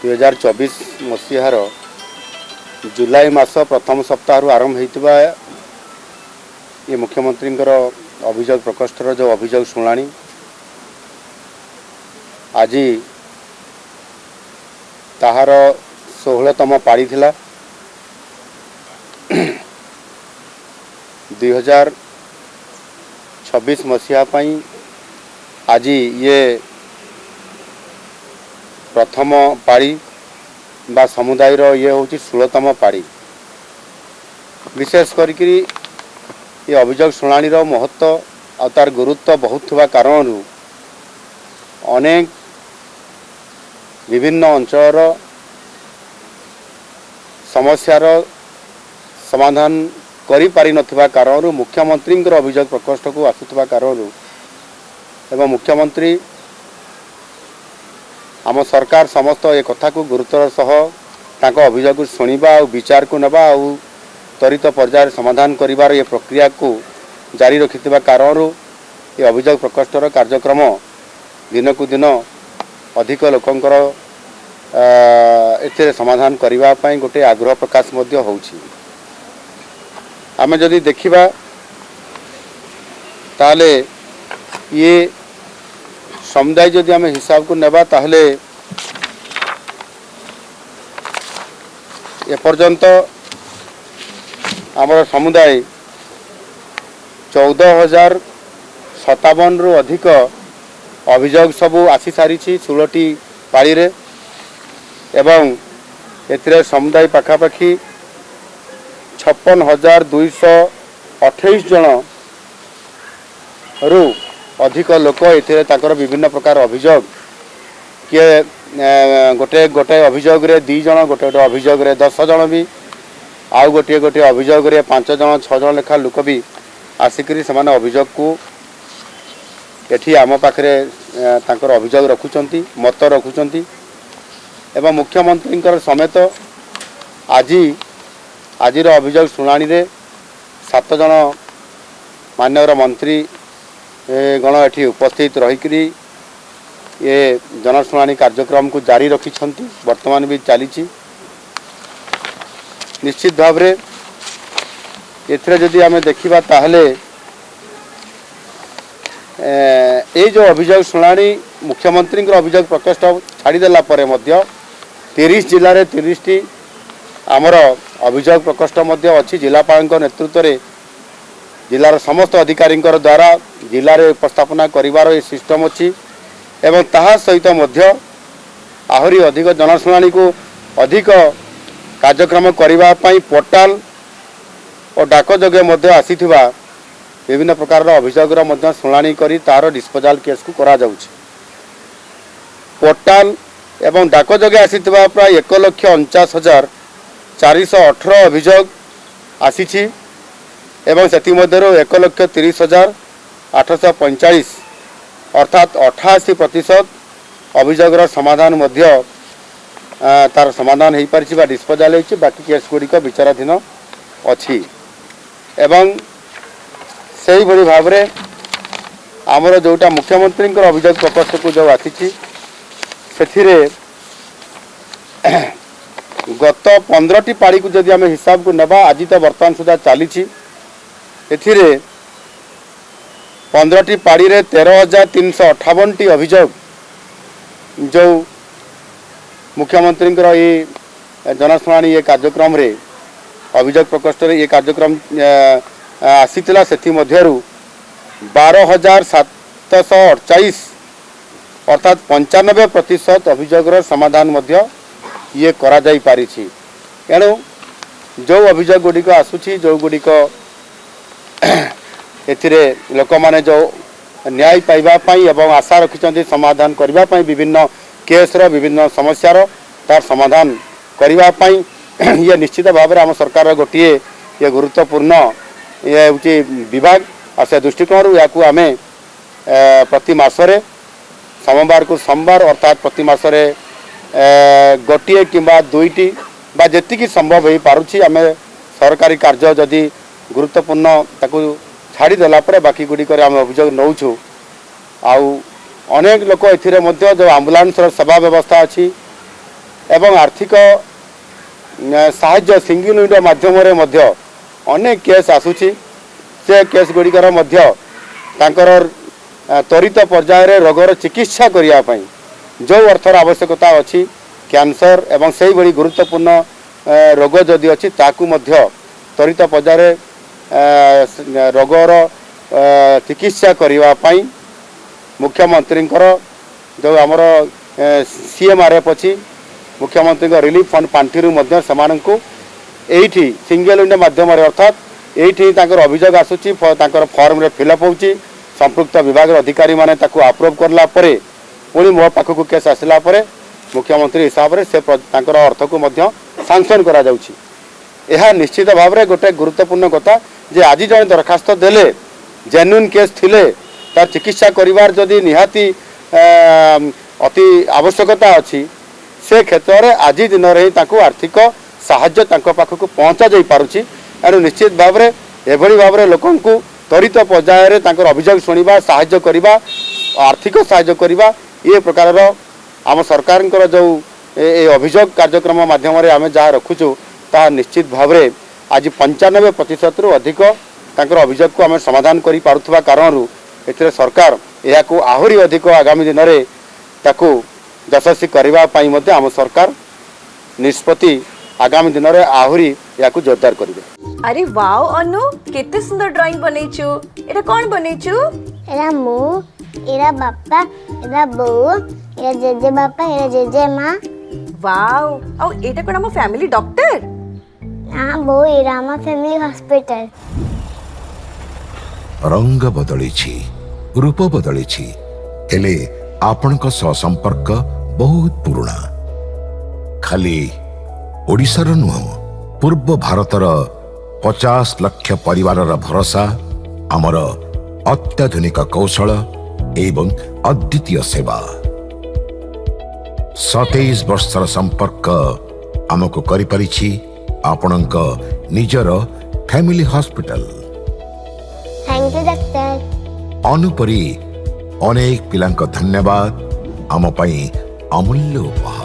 2024 मसीहार जुलाई मास प्रथम सप्ताह आरंभ होता ये मुख्यमंत्री अभियोग प्रकोष्ठर जो अभियोग शुणाणी आज ताहार 16तम पाड़ी थिला 2026 मसीहा पाई आज ये प्रथम पाड़ी बा समुदाय ये हूँ 16तम पाड़ी विशेष करी ये अभियोग शुणाणी महत्व और तार गुरुत्व बहुत थोड़ा कारण अनेक विभिन्न अंचल समस्यार समाधान करि पारि नथिबा कारण मुख्यमंत्री अभियोग प्रकोष्ठ को आसुवा कारण एवं मुख्यमंत्री आम सरकार समस्त ए कथा को गुरुत्वर सह तांको अभियोग को शुणा और विचार को नबा और त्वरित पर्यायर समाधान करिवार ये प्रक्रिया को जारी रखिथिबा कारण ये अभियोग प्रकोष्ठर कार्यक्रम दिन को दिन अधिक लोकंकर एथिरे समाधान करिवा पई गोटे आग्रह प्रकाश मध्य होउछि। आमे जदि देखिबा ताले ये समुदाय जदि आमे हिसाब को नेबा ताहले ए पर्यंत आमर समुदाय 14,057 रु अधिक अभियोग सबू आसी सारी 16टी पाड़ी रे एवं एथिरे समुदाय पाखापाखि 56,228 जन रु अधिक लोक एथिरे ताकर विभिन्न प्रकार अभियोग किए गोटे गोटे अभियोग रे 2 जन गोटे गोटे अभियोग रे 10 जन भी आउ गोटे गोटे अभियोग रे 5 जन 6 जन लेखा लोक भी आसिकरी समान अभियोग को एठी आम पाखरे तांकर अभियोग रखुचंती मत रखुचंती एवं मुख्यमंत्री समेत आजिर अभियोग शुणाणी रे 7 जन मान्यवर मंत्री गण एठी उपस्थित रहिकरी ये जनशुणाणी कार्यक्रम को जारी रखिछंती वर्तमान भी चली निश्चित भाव रे एथरे जदि आमे देखिबा ताहले ये जो अभियोग शुणाणी मुख्यमंत्री अभियोग प्रकोष्ठ छाड़देला 30 जिले में 30टी आमर अभियोग प्रकोष्ठ अच्छी जिलापाल नेतृत्व में जिलार समस्त अधिकारी द्वारा जिले में उपस्थापना करिवार ये सिस्टम अच्छी एवं ताहा सहित आहरी अधिक जनशुणाणी को अधिक कार्यक्रम करने पोर्टाल और डाक जोगे आसीथिबा विभिन्न प्रकार अभियोग शुणाणी करी तार डिस्पोजाल केस को करा जाउछि। पोर्टाल एवं डाक जोगे आसीथिबा प्राय 1,49,418 अभियोग आसीछि एवं सेति मध्यरो 1,30,845 अर्थात 88% अभियोगर समाधान मध्य तार समाधान हो पारि डिस्पोजाल हो बाकी केस गुड़िक विचाराधीन अच्छी एवं सही भली भाव रे आमर जोटा मुख्यमंत्री अभियोग प्रकोष्ठ को जो आसी गत 15टी पाड़ी को जदि आम हिसाब को नबा आज तो बर्तमान सुधा चली 15टी पाड़ी रे 13,358टी अभियोग जो मुख्यमंत्री ये जनशुणाणी ये कार्यक्रम रे अभियोग प्रकोष्ठ ये कार्यक्रम आसीतिला सेथि मध्यरु 12,748 अर्थात 95% अभियोगर समाधान मध्य ये करा जाई पारिछि। एणु जो अभियोग गुड़िक आसुछि जो गुड़िक एथिरे लोक माने जो न्याय पाइबा पाई एवं आशा रखिछन्ति समाधान करिबा पाई विभिन्न केसर विभिन्न समस्यार तार समाधान करिबा पाई ये निश्चित भाव में आम सरकार गोटे ये गुरुत्वपूर्ण ये हूँ विभाग और से दृष्टिकोण या आम प्रति मसरे सोमवार को सोमवार अर्थात प्रति मसरे गोटे किंबा 2टी बा जेतिकी संभव हो पारुछि आम सरकारी कार्य जदि गुरुत्वपूर्ण ताकू छाड़देला बाकी गुड़िक आम अभियोग नौछु आउ अनेक लोक एथिरे मध्य जो आम्बुलांस सेवा व्यवस्था अच्छी एवं आर्थिक साहाय्य सिंगल विंडो माध्यम अनेक केस आसूची से केस गुड़िकर त्वरित पर्यायर रोगर चिकित्सा करने जो अर्थर आवश्यकता अच्छी कैंसर एवं से भली गुरुत्वपूर्ण रोग जदि अच्छी ताकू त्वरित पर्यायर रोगर चिकित्सा करने मुख्यमंत्री जो आमर CMRF अच्छी मुख्यमंत्री रिलीफ फंड पांठि एठी सिंगल विंडो माध्यम अर्थात एठी अभियोग आसूची फॉर्म रे फिलअप होची संपृक्त विभाग अधिकारी माने ताकू अप्रूव करला परे पुणी मो पाखक केस आसला परे मुख्यमंत्री हिसाब से अर्थ को सांसन करा जाउची। यह निश्चित भाव में गोटे गुरुत्वपूर्ण कथा जे आज जन दरखास्त देले जेन्युइन केस थिले तार चिकित्सा करिवार जदि निहाती अति आवश्यकता अच्छी से क्षेत्र में आज दिन में आर्थिक साहाय्य पाखक पहुँचा जा पारुछि। एणु निश्चित भाव में एभली भाव में लोक त्वरित पर्यायर अभियोग शुणा साहाय्य करवा आर्थिक साहाय्य करवा ये प्रकार आम सरकार जो अभियोग कार्यक्रम माध्यम आम जहाँ रखुचु ता निश्चित भाव में आज 95% रु अधिक अभियोग को आम समाधान कर पारुथबा कारणरू एथिरे सरकार यह आहरी अधिक आगामी दिन में ताकू यशस्वी करने आम सरकार निष्पत्ति आगामी दिन में आहरी या जोरदार करेंगे। अरे वाओ अनु केते सुंदर ड्राइंग बनैछु एटा कोन बनैछु एरा मु एरा बापा एरा बो एरा जेजे बापा एरा जेजे माँ वाओ औ एटा कोन हम फैमिली डॉक्टर हां बो एरा हम फैमिली हॉस्पिटल रंग बदलिछि रूप बदलिछि हेले आपनक सह संपर्क बहुत पुराना खाली ओडिशार नुह पूर्व भारतर 50 लाख परिवार भरोसा आमर अत्याधुनिक कौशल एवं अद्वितीय सेवा 27 वर्षर संपर्क आमको करिपारिछि आपणक निजर family hospital. Thank you doctor. अनुपरी अनेक पिलांक धन्यवाद आम पई अमूल्य उपहार।